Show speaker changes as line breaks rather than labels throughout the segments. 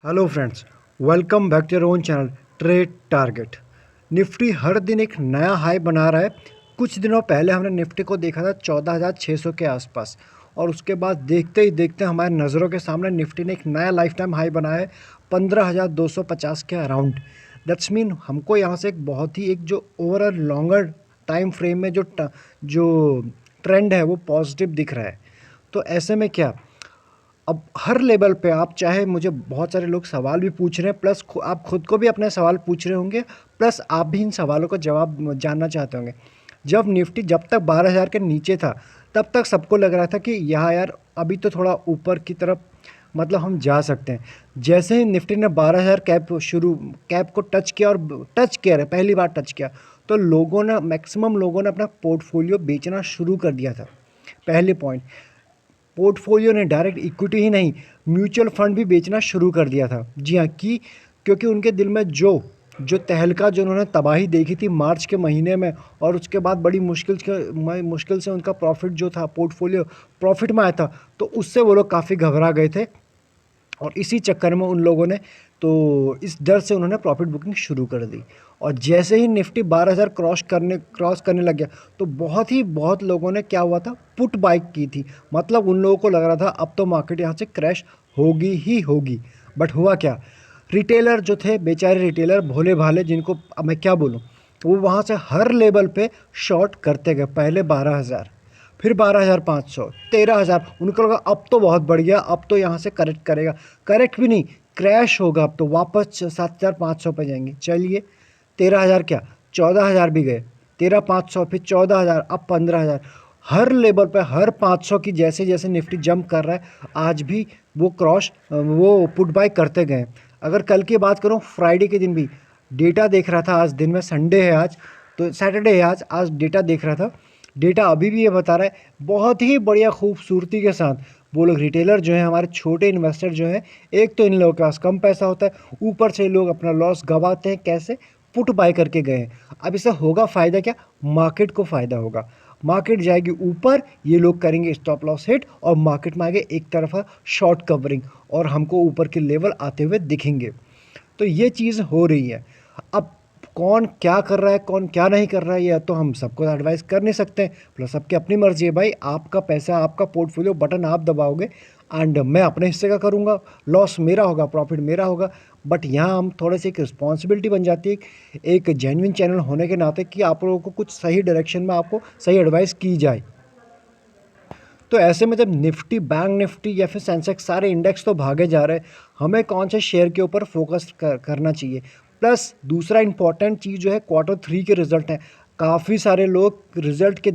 Hello friends, welcome back to your own channel trade target. Nifty हर दिन एक नया हाई बना रहा है। कुछ दिनों पहले हमने निफ्टी को देखा था 14,600 के आसपास, और उसके बाद देखते ही देखते हमारे नज़रों के सामने निफ्टी ने एक नया लाइफ टाइम हाई बनाया है 15,250 के अराउंड। दैट्स मीन हमको यहाँ से एक बहुत ही एक जो ओवरऑल लॉन्गर टाइम फ्रेम में जो ट्रेंड है वो पॉजिटिव दिख रहा है। तो ऐसे में क्या, अब हर लेवल पे आप चाहे, मुझे बहुत सारे लोग सवाल भी पूछ रहे हैं, प्लस आप खुद को भी अपने सवाल पूछ रहे होंगे, प्लस आप भी इन सवालों का जवाब जानना चाहते होंगे। जब निफ्टी जब तक 12,000 के नीचे था तब तक सबको लग रहा था कि यहाँ यार अभी तो थोड़ा ऊपर की तरफ मतलब हम जा सकते हैं। जैसे ही निफ्टी ने 12,000 कैप को टच किया, और टच किया है, पहली बार टच किया, तो लोगों ने, मैक्सिमम लोगों ने अपना पोर्टफोलियो बेचना शुरू कर दिया था। पहले पॉइंट, पोर्टफोलियो ने डायरेक्ट इक्विटी ही नहीं, म्यूचुअल फंड भी बेचना शुरू कर दिया था। जी हाँ, क्योंकि उनके दिल में जो जो तहलका, जो उन्होंने तबाही देखी थी मार्च के महीने में, और उसके बाद बड़ी मुश्किल से उनका प्रॉफिट जो था, पोर्टफोलियो प्रॉफिट में आया था, तो उससे वो लोग काफ़ी घबरा गए थे। और इसी चक्कर में उन लोगों ने, तो इस डर से उन्होंने प्रॉफिट बुकिंग शुरू कर दी। और जैसे ही निफ्टी 12,000 क्रॉस करने लग गया, तो बहुत लोगों ने, क्या हुआ था, पुट बाई की थी। मतलब उन लोगों को लग रहा था अब तो मार्केट यहाँ से क्रैश होगी ही होगी। बट हुआ क्या, रिटेलर जो थे, बेचारे रिटेलर भोले भाले, जिनको अब मैं क्या बोलूँ, वो वहाँ से हर लेवल पे शॉर्ट करते गए। पहले 12,000, फिर 12,500, 13,000। उनको लगा अब तो बहुत बढ़ गया, अब तो यहाँ से करेक्ट करेगा। करेक्ट भी नहीं, क्रैश होगा, अब तो वापस 7,500 पे जाएंगे। चलिए, 13,000 क्या, 14,000 भी गए, 13,500, फिर 14,000, अब 15,000। हर लेवल पे हर 500 की जैसे जैसे निफ्टी जंप कर रहा है, आज भी वो पुट बाय करते गए। अगर कल की बात करूँ, फ्राइडे के दिन भी डेटा देख रहा था, आज दिन में संडे है, आज तो सैटरडे है, आज डेटा देख रहा था। डेटा अभी भी ये बता रहा है बहुत ही बढ़िया खूबसूरती के साथ, वो लोग रिटेलर जो हैं, हमारे छोटे इन्वेस्टर जो हैं, एक तो इन लोगों के पास कम पैसा होता है, ऊपर से लोग अपना लॉस गंवाते हैं। कैसे, पुट बाय करके गए हैं। अब इससे होगा फ़ायदा क्या, मार्केट को फ़ायदा होगा। मार्केट जाएगी ऊपर, ये लोग करेंगे स्टॉप लॉस हिट, और मार्केट में आगे एक तरफा शॉर्ट कवरिंग, और हमको ऊपर के लेवल आते हुए दिखेंगे। तो ये चीज़ हो रही है। अब कौन क्या कर रहा है, कौन क्या नहीं कर रहा है, ये तो हम सबको एडवाइस कर नहीं सकते, प्लस सबकी अपनी मर्जी है भाई। आपका पैसा, आपका पोर्टफोलियो, बटन आप दबाओगे, एंड मैं अपने हिस्से का करूँगा, लॉस मेरा होगा, प्रॉफिट मेरा होगा। बट यहाँ हम थोड़े से एक रिस्पॉन्सिबिलिटी बन जाती है, एक जेन्युइन चैनल होने के नाते, कि आप लोगों को कुछ सही डायरेक्शन में आपको सही एडवाइस की जाए। तो ऐसे में जब निफ्टी, बैंक निफ्टी, या फिर सेंसेक्स, सारे इंडेक्स तो भागे जा रहे हैं, हमें कौन से शेयर के ऊपर फोकस करना चाहिए। प्लस दूसरा इंपॉर्टेंट चीज़ जो है, Q3 के रिजल्ट हैं। काफ़ी सारे लोग रिजल्ट के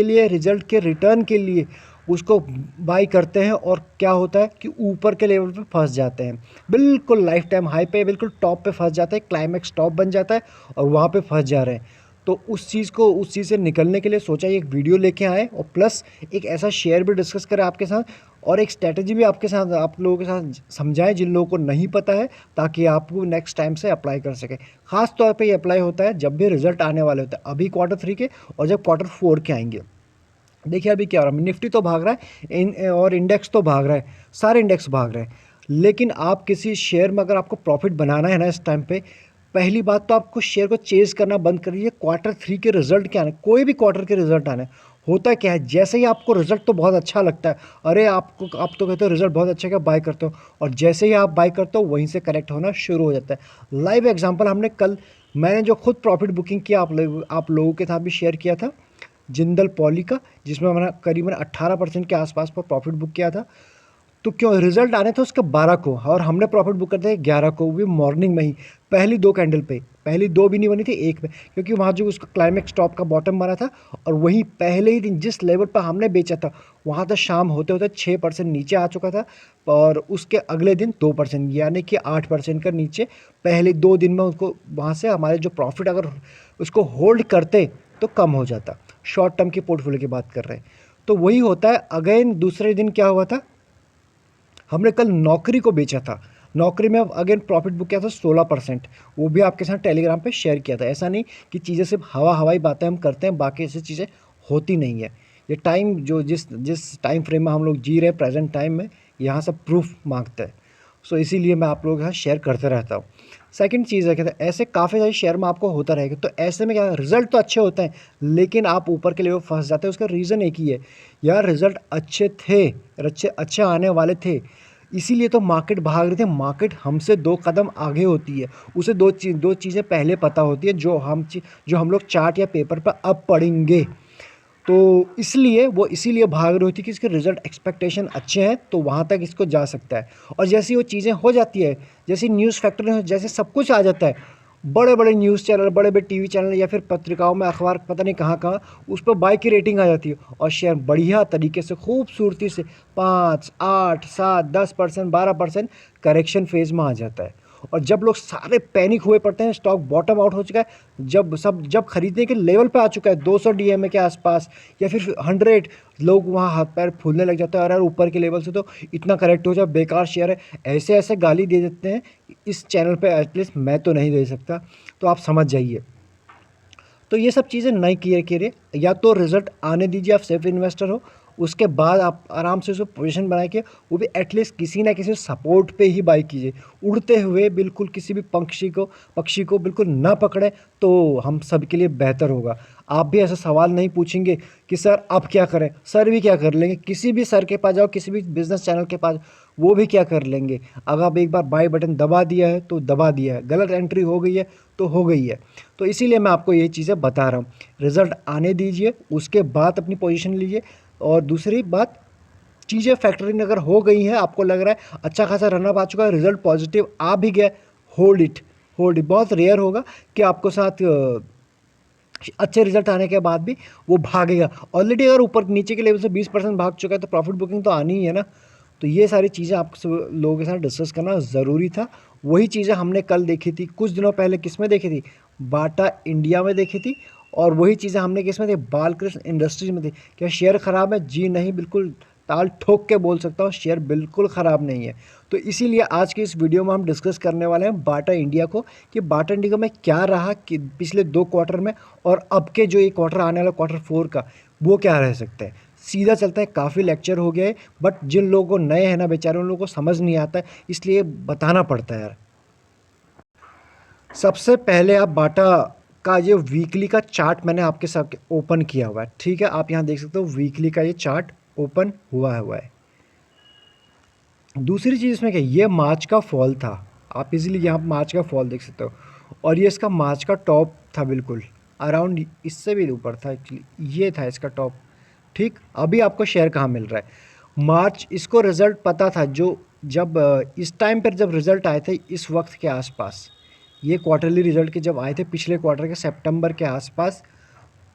लिए, रिजल्ट के रिटर्न के लिए उसको बाई करते हैं, और क्या होता है कि ऊपर के लेवल पे फंस जाते हैं, बिल्कुल लाइफ टाइम हाई पे, बिल्कुल टॉप पे फंस जाते हैं, क्लाइमेक्स टॉप बन जाता है, और वहाँ पे फंस जा रहे हैं। तो उस चीज़ से निकलने के लिए सोचा एक वीडियो लेके आए, और प्लस एक ऐसा शेयर भी डिस्कस करें आपके साथ, और एक स्ट्रैटेजी भी आपके साथ, आप लोगों के साथ समझाएं जिन लोगों को नहीं पता है, ताकि आप वो नेक्स्ट टाइम से अप्लाई कर सकें। खास तौर पे ये अप्लाई होता है जब भी रिजल्ट आने वाले होते हैं, अभी Q3 के, और जब Q4 के आएंगे। देखिए अभी क्या हो रहा है, निफ्टी तो भाग रहा है, और इंडेक्स तो भाग रहा है, सारे इंडेक्स भाग रहे हैं। लेकिन आप किसी शेयर में अगर आपको प्रॉफिट बनाना है ना इस टाइम पे, पहली बात तो आपको शेयर को चेज़ करना बंद करिए। Q3 के रिजल्ट क्या आने, कोई भी क्वार्टर के रिजल्ट आने, होता क्या है, जैसे ही आपको रिजल्ट तो बहुत अच्छा लगता है, अरे आप तो कहते हो रिजल्ट बहुत अच्छा, क्या बाय करते हो, और जैसे ही आप बाय करते हो वहीं से करेक्ट होना शुरू हो जाता है। लाइव एग्जांपल हमने कल, मैंने जो खुद प्रॉफिट बुकिंग किया, आप लोगों के साथ भी शेयर किया था, जिंदल पॉली का, जिसमें मैंने करीबन 18% के आसपास पर प्रॉफिट बुक किया था। तो क्यों, रिजल्ट आने थे उसके 12 को, और हमने प्रॉफिट बुक करते थे 11 को, वो भी मॉर्निंग में ही, पहली दो कैंडल पे, पहली दो भी नहीं बनी थी, एक पे, क्योंकि वहाँ जो उसका क्लाइमेक्स टॉप का बॉटम बना था, और वहीं पहले ही दिन जिस लेवल पर हमने बेचा था, वहाँ तक शाम होते होते 6% नीचे आ चुका था, और उसके अगले दिन 2%, यानी कि 8% का नीचे पहले 2 दिन में उसको, वहाँ से हमारे जो प्रॉफिट, अगर उसको होल्ड करते तो कम हो जाता। शॉर्ट टर्म के पोर्टफोलियो की बात कर रहे हैं। तो वही होता है। अगेन दूसरे दिन क्या हुआ था, हमने कल नौकरी को बेचा था, नौकरी में अगेन प्रॉफिट बुक किया था 16%। वो भी आपके साथ टेलीग्राम पे शेयर किया था। ऐसा नहीं कि चीज़ें सिर्फ हवाई बातें हम करते हैं, बाकी ऐसी चीज़ें होती नहीं है। ये टाइम जो जिस जिस टाइम फ्रेम में हम लोग जी रहे हैं, प्रेजेंट टाइम में, यहाँ सब प्रूफ मांगता है। सो इसीलिए मैं आप लोगों के साथ शेयर करते रहता हूँ। सेकंड चीज़ है, कहते हैं ऐसे काफ़ी सारे शेयर में आपको होता रहेगा, तो ऐसे में क्या रिजल्ट तो अच्छे होते हैं लेकिन आप ऊपर के लेवल फंस जाते हैं। उसका रीज़न एक ही है, यार रिजल्ट अच्छे थे, अच्छे अच्छे आने वाले थे, इसीलिए तो मार्केट भाग रही थी। मार्केट हमसे 2 कदम आगे होती है, उसे दो चीज़ें पहले पता होती है जो हम लोग चार्ट या पेपर पर अब पढ़ेंगे। तो इसलिए वो इसीलिए भाग रही होती है कि इसके रिज़ल्ट एक्सपेक्टेशन अच्छे हैं तो वहाँ तक इसको जा सकता है। और जैसी वो चीज़ें हो जाती है, जैसे न्यूज़ फैक्टर, जैसे सब कुछ आ जाता है, बड़े बड़े न्यूज़ चैनल, बड़े बड़े टीवी चैनल या फिर पत्रिकाओं में, अखबार, पता नहीं कहाँ कहाँ, उस पर बाय की रेटिंग आ जाती है और शेयर बढ़िया तरीके से खूबसूरती से 5, 8, 7, 10%, 12% करेक्शन फेज़ में आ जाता है। और जब लोग सारे पैनिक हुए पड़ते हैं, स्टॉक बॉटम आउट हो चुका है, जब खरीदने के लेवल पे आ चुका है 200 डीएमए के आसपास या फिर 100, लोग वहाँ हाथ पैर फूलने लग जाते हैं, अरे ऊपर के लेवल से तो इतना करेक्ट हो जाए, बेकार शेयर है, ऐसे ऐसे गाली दे देते हैं। इस चैनल पे एटलीस्ट मैं तो नहीं दे सकता, तो आप समझ जाइए। तो ये सब चीज़ें नहीं किए करिए, या तो रिजल्ट आने दीजिए, आप सेफ इन्वेस्टर हो, उसके बाद आप आराम से उसको पोजीशन बना के, वो भी एटलीस्ट किसी ना किसी सपोर्ट पे ही बाई कीजिए। उड़ते हुए बिल्कुल किसी भी पक्षी को बिल्कुल ना पकड़े, तो हम सब के लिए बेहतर होगा। आप भी ऐसा सवाल नहीं पूछेंगे कि सर अब क्या करें, सर भी क्या कर लेंगे, किसी भी सर के पास जाओ, किसी भी बिजनेस चैनल के पास, वो भी क्या कर लेंगे। अगर आप एक बार बाई बटन दबा दिया है तो दबा दिया है, गलत एंट्री हो गई है तो हो गई है। तो इसीलिए मैं आपको ये चीज़ें बता रहा हूँ, रिज़ल्ट आने दीजिए, उसके बाद अपनी पोजीशन लीजिए। और दूसरी बात, चीज़ें फैक्टरिंग अगर हो गई हैं, आपको लग रहा है अच्छा खासा रनअप आ चुका है, रिजल्ट पॉजिटिव आ भी गया, होल्ड इट, होल्ड इट। बहुत रेयर होगा कि आपको साथ अच्छे रिजल्ट आने के बाद भी वो भागेगा। ऑलरेडी अगर ऊपर नीचे के लेवल से 20% भाग चुका है तो प्रॉफिट बुकिंग तो आनी ही है ना। तो ये सारी चीज़ें आप सब लोगों के साथ डिस्कस करना ज़रूरी था। वही चीज़ें हमने कल देखी थी, कुछ दिनों पहले किस में देखी थी, बाटा इंडिया में देखी थी। और वही चीज़ें हमने किस में थी, बालकृष्ण इंडस्ट्रीज में थी। क्या शेयर ख़राब है? जी नहीं, बिल्कुल ताल ठोक के बोल सकता हूँ, शेयर बिल्कुल ख़राब नहीं है। तो इसीलिए आज की इस वीडियो में हम डिस्कस करने वाले हैं बाटा इंडिया को, कि बाटा इंडिया में क्या रहा कि पिछले 2 क्वार्टर में, और अब के जो ये क्वार्टर आने वाला क्वार्टर 4 का, वो क्या रह सकते हैं। सीधा चलता है, काफ़ी लेक्चर हो गया है, बट जिन लोगों को नए हैं ना बेचारे, उन लोगों को समझ नहीं आता है, इसलिए बताना पड़ता है यार। सबसे पहले आप बाटा का ये वीकली का चार्ट मैंने आपके साथ ओपन किया हुआ है, ठीक है, आप यहाँ देख सकते हो वीकली का ये चार्ट ओपन हुआ है। दूसरी चीज़ इसमें क्या, ये मार्च का फॉल था, आप इजीली यहाँ मार्च का फॉल देख सकते हो, और ये इसका मार्च का टॉप था, बिल्कुल अराउंड इससे भी ऊपर था एक्चुअली, ये था इसका टॉप। ठीक, अभी आपको शेयर कहाँ मिल रहा है, मार्च, इसको रिज़ल्ट पता था, जो जब इस टाइम पर जब रिज़ल्ट आए थे, इस वक्त के आसपास, ये क्वार्टरली रिज़ल्ट के जब आए थे पिछले क्वार्टर के सितंबर के आसपास,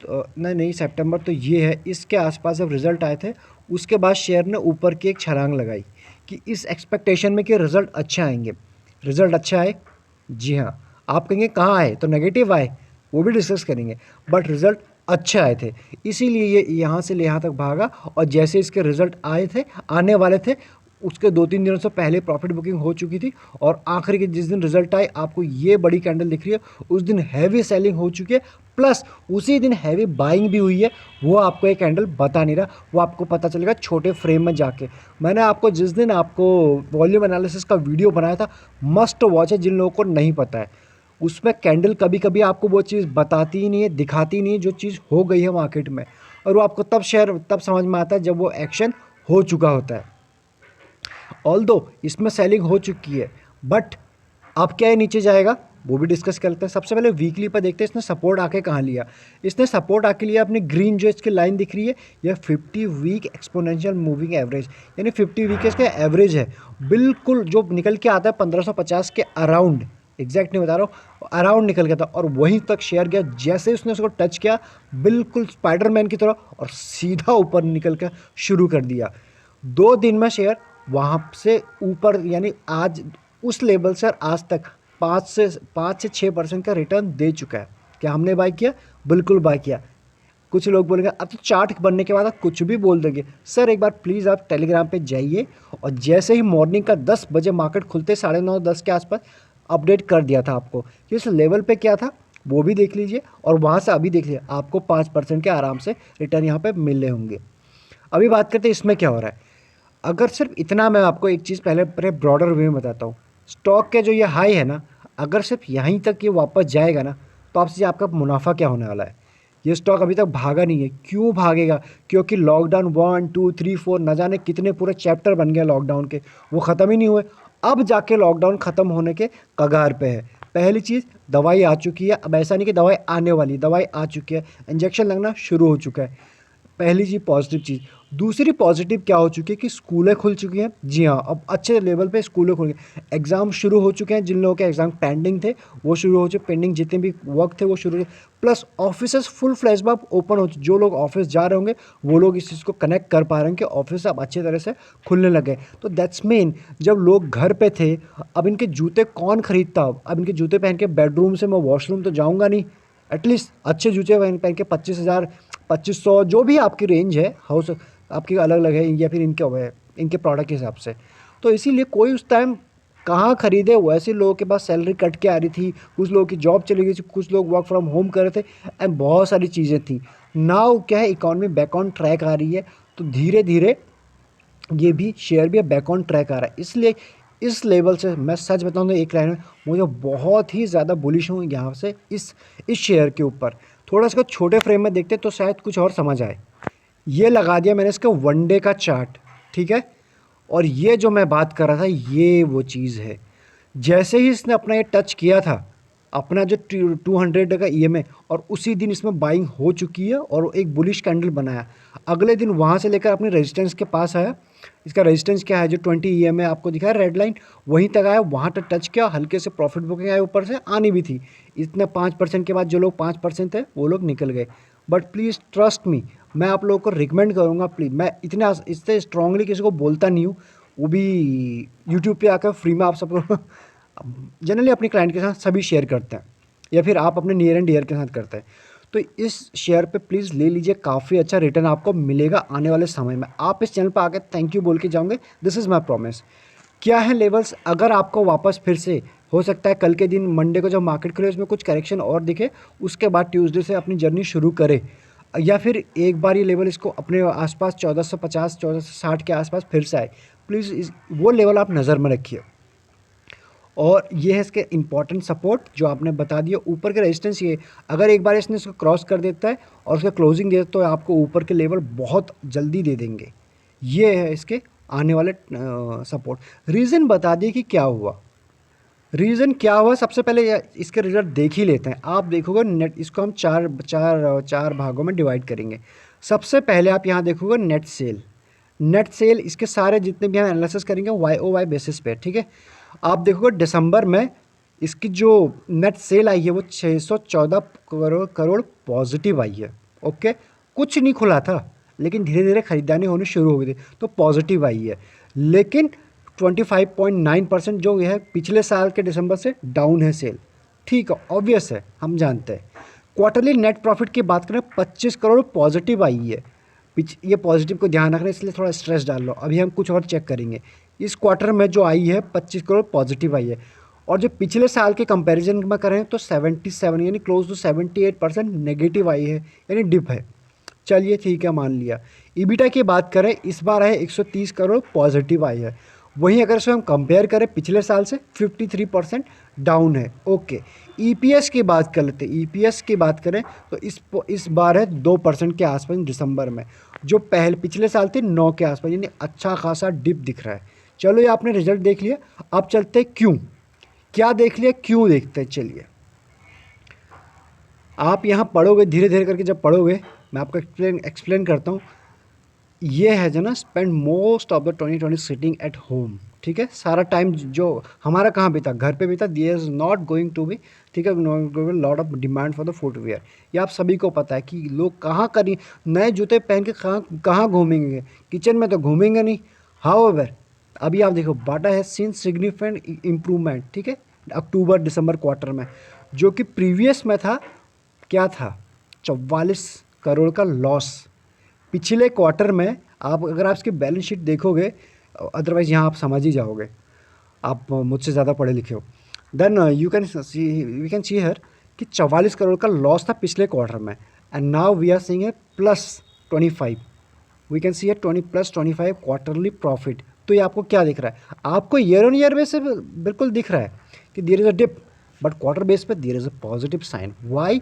तो नहीं सितंबर तो ये है, इसके आसपास जब रिज़ल्ट आए थे, उसके बाद शेयर ने ऊपर की एक छलांग लगाई कि इस एक्सपेक्टेशन में कि रिज़ल्ट अच्छे आएंगे। रिज़ल्ट अच्छा आए, जी हाँ, आप कहेंगे कहाँ आए, तो नेगेटिव आए, वो भी डिस्कस करेंगे, बट रिज़ल्ट अच्छे आए थे, इसीलिए ये यहाँ से यहाँ तक भागा। और जैसे इसके रिज़ल्ट आए थे, आने वाले थे, उसके 2-3 दिनों से पहले प्रॉफिट बुकिंग हो चुकी थी, और आखिरी के जिस दिन रिजल्ट आए, आपको ये बड़ी कैंडल दिख रही है, उस दिन हैवी सेलिंग हो चुकी है, प्लस उसी दिन हैवी बाइंग भी हुई है। वो आपको एक कैंडल बता नहीं रहा, वो आपको पता चलेगा छोटे फ्रेम में जाके। मैंने आपको जिस दिन आपको वॉल्यूम एनालिसिस का वीडियो बनाया था, मस्ट वॉच है जिन लोगों को नहीं पता है। उसमें कैंडल कभी कभी आपको वो चीज़ बताती ही नहीं है, दिखाती नहीं है जो चीज़ हो गई है मार्केट में, और वो आपको तब समझ में आता है जब वो एक्शन हो चुका होता है। ऑल्दो इसमें सेलिंग हो चुकी है, बट अब क्या है, नीचे जाएगा, वो भी डिस्कस करते हैं। सबसे पहले वीकली पर देखते हैं इसने सपोर्ट आके कहाँ लिया। इसने सपोर्ट आके लिया अपनी ग्रीन जो इसकी लाइन दिख रही है, यह 50 वीक एक्सपोनेंशियल मूविंग एवरेज, यानी 50 वीक इसका एवरेज है, बिल्कुल जो निकल के आता है 1550 के अराउंड, एग्जैक्ट नहीं बता रहा हूँ, अराउंड निकल गया था, और वहीं तक शेयर गया। जैसे ही उसने उसको टच किया, बिल्कुल स्पाइडरमैन की तरह, और सीधा ऊपर निकल कर शुरू कर दिया। 2 दिन में शेयर वहाँ से ऊपर, यानी आज उस लेवल से आज तक 5 से 6% का रिटर्न दे चुका है। क्या हमने बाय किया? बिल्कुल बाय किया। कुछ लोग बोलेंगे अब तो चार्ट बनने के बाद आप कुछ भी बोल देंगे। सर एक बार प्लीज़ आप टेलीग्राम पे जाइए, और जैसे ही मॉर्निंग का 10 बजे मार्केट खुलते 9:30-10 के आसपास अपडेट कर दिया था आपको कि उस लेवल पे क्या था, वो भी देख लीजिए, और वहाँ से अभी देख लीजिए, आपको 5% के आराम से रिटर्न यहाँ पे मिल रहे होंगे। अभी बात करते हैं इसमें क्या हो रहा है। अगर सिर्फ इतना, मैं आपको एक चीज़ पहले ब्रॉडर वे में बताता हूँ। स्टॉक के जो ये हाई है ना, अगर सिर्फ यहीं तक ये वापस जाएगा ना, तो आपसे आपका मुनाफा क्या होने वाला है। ये स्टॉक अभी तक भागा नहीं है। क्यों भागेगा? क्योंकि लॉकडाउन 1 2 3 4 न जाने कितने पूरे चैप्टर बन गए लॉकडाउन के, वो ख़त्म ही नहीं हुए। अब जाके लॉकडाउन ख़त्म होने के कगार पे है। पहली चीज़, दवाई आ चुकी है। अब ऐसा नहीं कि दवाई आने वाली, दवाई आ चुकी है, इंजेक्शन लगना शुरू हो चुका है। पहली चीज़ पॉजिटिव चीज़। दूसरी पॉजिटिव क्या हो चुकी है कि स्कूलें खुल चुकी हैं। जी हाँ, अब अच्छे लेवल पे स्कूलें खुल गई। एग्ज़ाम शुरू हो चुके हैं। जिन लोगों के एग्ज़ाम पेंडिंग थे वो शुरू हो चुके, पेंडिंग जितने भी वर्क थे वो शुरू हो। प्लस ऑफिसेज फुल फ्लैश अब ओपन हो चुके। जो लोग ऑफिस जा रहे होंगे वो लोग इस चीज़ को कनेक्ट कर पा रहे हैं कि ऑफिस अब अच्छे तरह से खुलने लगे। तो दैट्स मीन, जब लोग घर पे थे, अब इनके जूते कौन खरीदता? अब इनके जूते पहन के बेडरूम से मैं वॉशरूम तो जाऊँगा नहीं। एटलीस्ट अच्छे जूते पहन पहन के 25,000 2500 जो भी आपकी रेंज है, हाउस आपकी अलग अलग है, या फिर इनके प्रोडक्ट के हिसाब से। तो इसीलिए कोई उस टाइम कहाँ खरीदे? वैसे लोगों के पास सैलरी कट के आ रही थी, कुछ लोगों की जॉब चली गई थी, कुछ लोग वर्क फ्रॉम होम कर रहे थे, एंड बहुत सारी चीज़ें थी। नाउ क्या है, इकॉनमी बैक ऑन ट्रैक आ रही है, तो धीरे धीरे ये भी शेयर भी बैक ऑन ट्रैक आ रहा है। इसलिए इस लेवल से मैं सच बताऊं तो एक लाइन में मुझे बहुत ही ज़्यादा बुलिश हूँ यहाँ से इस शेयर के ऊपर। थोड़ा इसको छोटे फ्रेम में देखते तो शायद कुछ और समझ आए। ये लगा दिया मैंने इसका वन डे का चार्ट, ठीक है। और ये जो मैं बात कर रहा था ये वो चीज़ है। जैसे ही इसने अपना ये टच किया था, अपना जो 200 का ईएमए, और उसी दिन इसमें बाइंग हो चुकी है और एक बुलिश कैंडल बनाया। अगले दिन वहाँ से लेकर अपने रेजिस्टेंस के पास आया। इसका रेजिस्टेंस क्या है, जो 20 ईएमए आपको दिखा है रेड लाइन, वहीं तक आया, वहाँ तक टच किया, हल्के से प्रॉफिट बुकिंग आया, ऊपर से आनी भी थी। इतने 5% के बाद जो लोग 5% थे वो लोग निकल गए। बट प्लीज़ ट्रस्ट मी, मैं आप लोगों को रिकमेंड करूँगा, प्लीज़। मैं इतना इससे स्ट्रांगली किसी को बोलता नहीं हूँ, वो भी यूट्यूब पे आकर फ्री में आप सब लोग जनरली अपने क्लाइंट के साथ सभी शेयर करते हैं, या फिर आप अपने नियर एंड डियर के साथ करते हैं। तो इस शेयर पे प्लीज़ ले लीजिए, काफ़ी अच्छा रिटर्न आपको मिलेगा आने वाले समय में। आप इस चैनल पर आकर थैंक यू बोल के जाओगे, दिस इज़ माई प्रॉमिस। क्या है लेवल्स, अगर आपको वापस फिर से हो सकता है कल के दिन मंडे को जब मार्केट खुले उसमें कुछ करेक्शन और दिखे, उसके बाद ट्यूसडे से अपनी जर्नी शुरू करे, या फिर एक बार ये लेवल इसको अपने आसपास 1450 1460 के आसपास फिर से आए। प्लीज़ वो लेवल आप नज़र में रखिए। और ये है इसके इंपॉर्टेंट सपोर्ट जो आपने बता दिया। ऊपर के रेजिस्टेंस ये, अगर एक बार इसने इसको क्रॉस कर देता है और उसका क्लोजिंग दे देता है तो आपको ऊपर के लेवल बहुत जल्दी दे देंगे। ये है इसके आने वाले सपोर्ट। रीज़न बता दिए कि क्या हुआ। रीज़न क्या हुआ, सबसे पहले इसके रिजल्ट देख ही लेते हैं। आप देखोगे नेट, इसको हम चार भागों में डिवाइड करेंगे। सबसे पहले आप यहाँ देखोगे नेट सेल। नेट सेल इसके सारे जितने भी हम एनालिसिस करेंगे वाई ओ वाई बेसिस पे, ठीक है। आप देखोगे दिसंबर में इसकी जो नेट सेल आई है वो 614 करोड़ पॉजिटिव आई है। ओके, कुछ नहीं खुला था लेकिन धीरे धीरे खरीदारी होनी शुरू हो गई थी तो पॉजिटिव आई है। लेकिन 25.9% जो है पिछले साल के दिसंबर से डाउन है सेल। ठीक है, ऑब्वियस है, हम जानते हैं। क्वार्टरली नेट प्रॉफिट की बात करें 25 करोड़ पॉजिटिव आई है। ये पॉजिटिव को ध्यान रखना, इसलिए थोड़ा स्ट्रेस डाल लो। अभी हम कुछ और चेक करेंगे। इस क्वार्टर में जो आई है 25 करोड़ पॉजिटिव आई है, और जो पिछले साल के कंपैरिजन में करें तो 77 यानी क्लोज टू 78% नेगेटिव आई है, यानी डिप है। चलिए ठीक है, मान लिया। ईबिटा की बात करें इस बार है 130 करोड़ पॉजिटिव आई है। वहीं अगर इसे हम कंपेयर करें पिछले साल से 53% डाउन है। ओके, ईपीएस की बात कर लेते हैं। ईपीएस की बात करें तो इस बार है 2% के आसपास दिसंबर में, जो पिछले साल थे 9 के आसपास, यानी अच्छा खासा डिप दिख रहा है। चलो ये आपने रिजल्ट देख लिया, अब चलते हैं क्यों। क्या देख लिया, क्यों देखते हैं। चलिए आप यहाँ पढ़ोगे, धीरे धीरे करके जब पढ़ोगे मैं आपको एक्सप्लेन करता हूँ। ये है जो ना, spend most of the 2020 sitting at home. ठीक है, सारा टाइम जो हमारा कहाँ बीता, घर पे बीता। There is not going to be, ठीक है, lot of demand for the footwear. ये आप सभी को पता है कि लोग कहाँ करें नए जूते पहन के कहाँ कहाँ घूमेंगे, किचन में तो घूमेंगे नहीं। हाउएवर अभी आप देखो बाटा है सीन सिग्निफिकेंट इम्प्रूवमेंट, ठीक है, अक्टूबर दिसंबर क्वार्टर में, जो कि प्रीवियस में था, क्या था, 44 करोड़ का लॉस पिछले क्वार्टर में। आप अगर आप इसकी बैलेंस शीट देखोगे, अदरवाइज़ यहाँ आप समझ ही जाओगे, आप मुझसे ज़्यादा पढ़े लिखे हो। देन यू कैन सी हर कि 44 करोड़ का लॉस था पिछले क्वार्टर में, and now we are seeing a +25। We can see a 20+25 quarterly profit. तो ये आपको क्या दिख रहा है, आपको ईयर ऑन ईयर बेस से बिल्कुल दिख रहा है कि there is a dip, but quarter base पे there is a positive sign. Why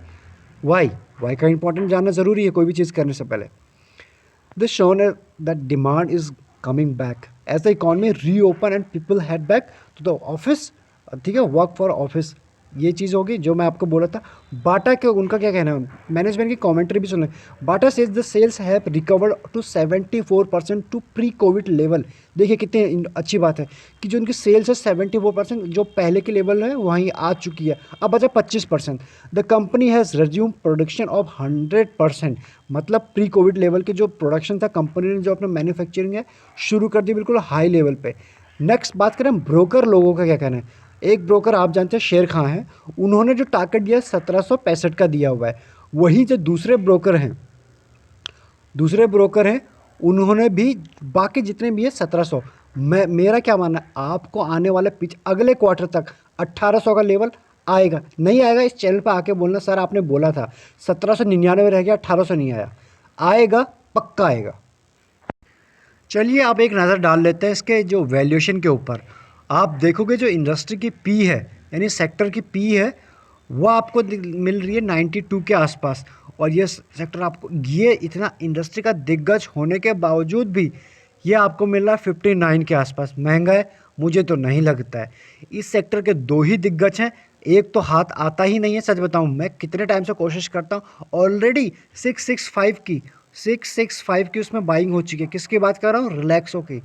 का इंपॉर्टेंट जानना ज़रूरी है कोई भी चीज़ करने से पहले। This shown that demand is coming back as the economy reopen and people head back to the office, ठीक है, वर्क फॉर ऑफिस। ये चीज़ होगी जो मैं आपको बोला था। बाटा के उनका क्या कहना है, मैनेजमेंट की कमेंट्री भी सुन लें। Bata says the sales have recovered to 74% to pre covid level. देखिए कितनी अच्छी बात है कि जो उनकी सेल्स है 74% जो पहले के लेवल है वहीं आ चुकी है, अब बचा 25%। The company has resume production of 100%, मतलब प्री कोविड लेवल के जो प्रोडक्शन था कंपनी ने जो अपना मैन्युफैक्चरिंग है शुरू कर दी बिल्कुल हाई लेवल पे। नेक्स्ट बात करें ब्रोकर लोगों का क्या कहना है। एक ब्रोकर आप जानते हैं शेर खां हैं, उन्होंने जो टारगेट दिया 1765 का दिया हुआ है। वहीं जो दूसरे ब्रोकर हैं उन्होंने भी बाकी जितने भी है 1700। मेरा क्या मानना है, आपको आने वाले अगले क्वार्टर तक 1800 का लेवल आएगा, नहीं आएगा इस चैनल पर आके बोलना सर आपने बोला था 1799 रह गया 1800 नहीं आया, आएगा पक्का आएगा। चलिए आप एक नज़र डाल लेते हैं इसके जो वैल्यूएशन के ऊपर। आप देखोगे जो इंडस्ट्री की पी है यानी सेक्टर की पी है वो आपको मिल रही है 92 के आसपास, और ये सेक्टर आपको ये इतना इंडस्ट्री का दिग्गज होने के बावजूद भी ये आपको मिल रहा है 59 के आसपास। महंगा है मुझे तो नहीं लगता है। इस सेक्टर के दो ही दिग्गज हैं, एक तो हाथ आता ही नहीं है। सच बताऊं मैं कितने टाइम से कोशिश करता हूं, ऑलरेडी 665 की उसमें बाइंग हो चुकी है। किसकी बात कर रहा हूँ, रिलैक्सो की,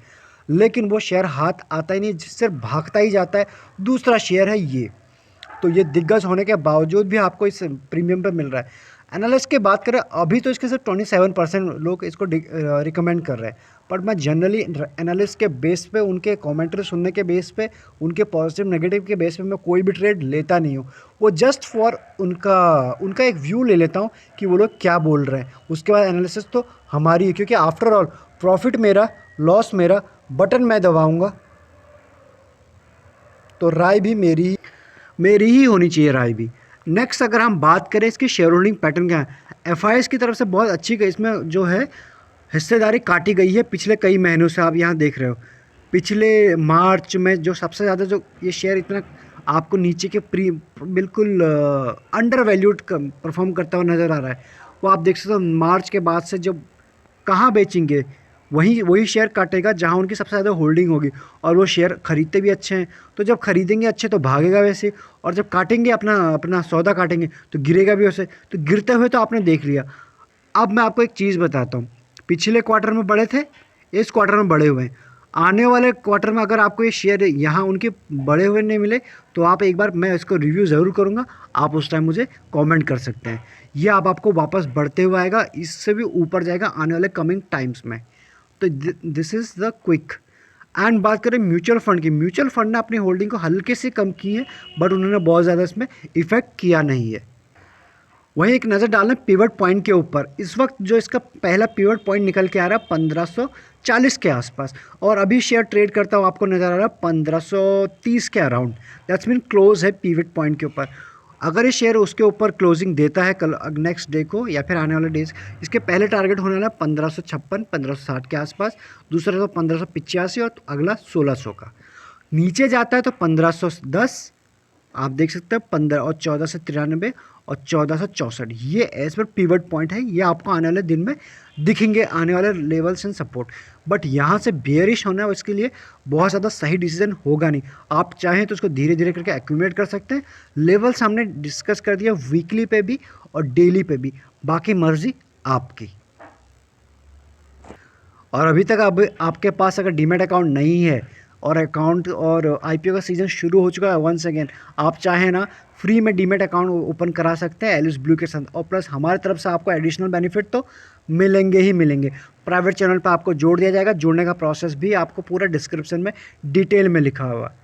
लेकिन वो शेयर हाथ आता ही नहीं, जिससे भागता ही जाता है। दूसरा शेयर है ये, तो ये दिग्गज होने के बावजूद भी आपको इस प्रीमियम पे मिल रहा है। एनालिस्ट की बात करें अभी तो इसके सिर्फ 27% लोग इसको रिकमेंड कर रहे हैं, बट मैं जनरली एनालिस्ट के बेस पे उनके कमेंट्री सुनने के बेस पे उनके पॉजिटिव नेगेटिव के बेस पे मैं कोई भी ट्रेड लेता नहीं हूँ। वो जस्ट फॉर उनका एक व्यू ले लेता हूँ कि वो लोग क्या बोल रहे हैं, उसके बाद एनालिसिस तो हमारी है, क्योंकि आफ्टर ऑल प्रॉफिट मेरा लॉस मेरा, बटन मैं दबाऊँगा तो राय भी मेरी ही होनी चाहिए राय भी। नेक्स्ट अगर हम बात करें इसकी शेयर होल्डिंग पैटर्न क्या है, एफआईएस की तरफ से बहुत अच्छी इसमें जो है हिस्सेदारी काटी गई है पिछले कई महीनों से। आप यहाँ देख रहे हो पिछले मार्च में जो सबसे ज़्यादा जो ये शेयर इतना आपको नीचे के बिल्कुल अंडर वैल्यूड परफॉर्म करता हुआ नज़र आ रहा है, वो आप देख सकते हो। मार्च के बाद से जब कहाँ बेचेंगे, वही शेयर काटेगा जहाँ उनकी सबसे ज़्यादा होल्डिंग होगी, और वो शेयर खरीदते भी अच्छे हैं। तो जब खरीदेंगे अच्छे तो भागेगा वैसे, और जब काटेंगे अपना अपना सौदा काटेंगे तो गिरेगा भी वैसे। तो गिरते हुए तो आपने देख लिया। अब मैं आपको एक चीज़ बताता हूँ, पिछले क्वार्टर में बढ़े थे, इस क्वार्टर में बढ़े हुए हैं। आने वाले क्वार्टर में अगर आपको ये शेयर यहाँ उनके बढ़े हुए नहीं मिले तो आप एक बार, मैं इसको रिव्यू ज़रूर करूँगा, आप उस टाइम मुझे कमेंट कर सकते हैं। ये आपको वापस बढ़ते हुए आएगा, इससे भी ऊपर जाएगा आने वाले कमिंग टाइम्स में। तो this is the quick. And बात करें म्यूचुअल फंड की, म्यूचुअल फंड ने अपनी होल्डिंग को हल्के से कम की है, बट उन्होंने बहुत ज़्यादा इसमें इफेक्ट किया नहीं है। वहीं एक नज़र डालना पिवट पॉइंट के ऊपर, इस वक्त जो इसका पहला पिवट पॉइंट निकल के आ रहा है 1540 के आसपास, और अभी शेयर ट्रेड करता हुआ आपको नज़र आ रहा है 1530 के अराउंड। दैट्स मीन क्लोज है पिवट पॉइंट के ऊपर। अगर ये शेयर उसके ऊपर क्लोजिंग देता है कल नेक्स्ट डे को या फिर आने वाले डेज, इसके पहले टारगेट होने वाला है 1556 1560 के आसपास, दूसरा तो 1585 और अगला 1600 का। नीचे जाता है तो 1510 आप देख सकते हैं, 15 और 1493 और 1464, ये एज पर पिवट पॉइंट है। ये आपको आने वाले दिन में दिखेंगे, आने वाले लेवल्स एंड सपोर्ट। बट यहाँ से बेयरिश होना है, इसके लिए बहुत ज़्यादा सही डिसीजन होगा नहीं। आप चाहें तो उसको धीरे धीरे करके एक्यूमुलेट कर सकते हैं। लेवल्स हमने डिस्कस कर दिया वीकली पे भी और डेली पे भी, बाकी मर्जी आपकी। और अभी तक अब आपके पास अगर डीमैट अकाउंट नहीं है और अकाउंट और आईपीओ का सीज़न शुरू हो चुका है वंस अगेन, आप चाहें ना फ्री में डीमैट अकाउंट ओपन करा सकते हैं एलिस ब्लू के साथ, और प्लस हमारी तरफ से आपको एडिशनल बेनिफिट तो मिलेंगे ही मिलेंगे। प्राइवेट चैनल पर आपको जोड़ दिया जाएगा, जोड़ने का प्रोसेस भी आपको पूरा डिस्क्रिप्शन में डिटेल में लिखा हुआ है।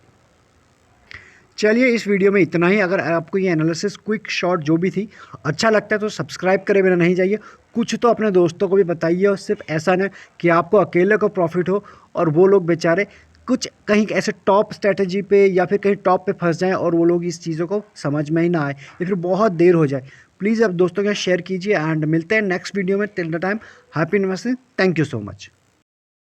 चलिए इस वीडियो में इतना ही। अगर आपको ये एनालिसिस क्विक शॉर्ट जो भी थी अच्छा लगता है तो सब्सक्राइब करे बिना नहीं जाइए, कुछ तो अपने दोस्तों को भी बताइए, और सिर्फ ऐसा ना कि आपको अकेले को प्रॉफिट हो और वो लोग बेचारे कुछ कहीं ऐसे टॉप स्ट्रैटेजी पे या फिर कहीं टॉप पे फंस जाएं और वो लोग इस चीज़ों को समझ में ही ना आए या फिर बहुत देर हो जाए। प्लीज़ आप दोस्तों के साथ शेयर कीजिए एंड मिलते हैं नेक्स्ट वीडियो में। Till the time happy investing, thank you so much.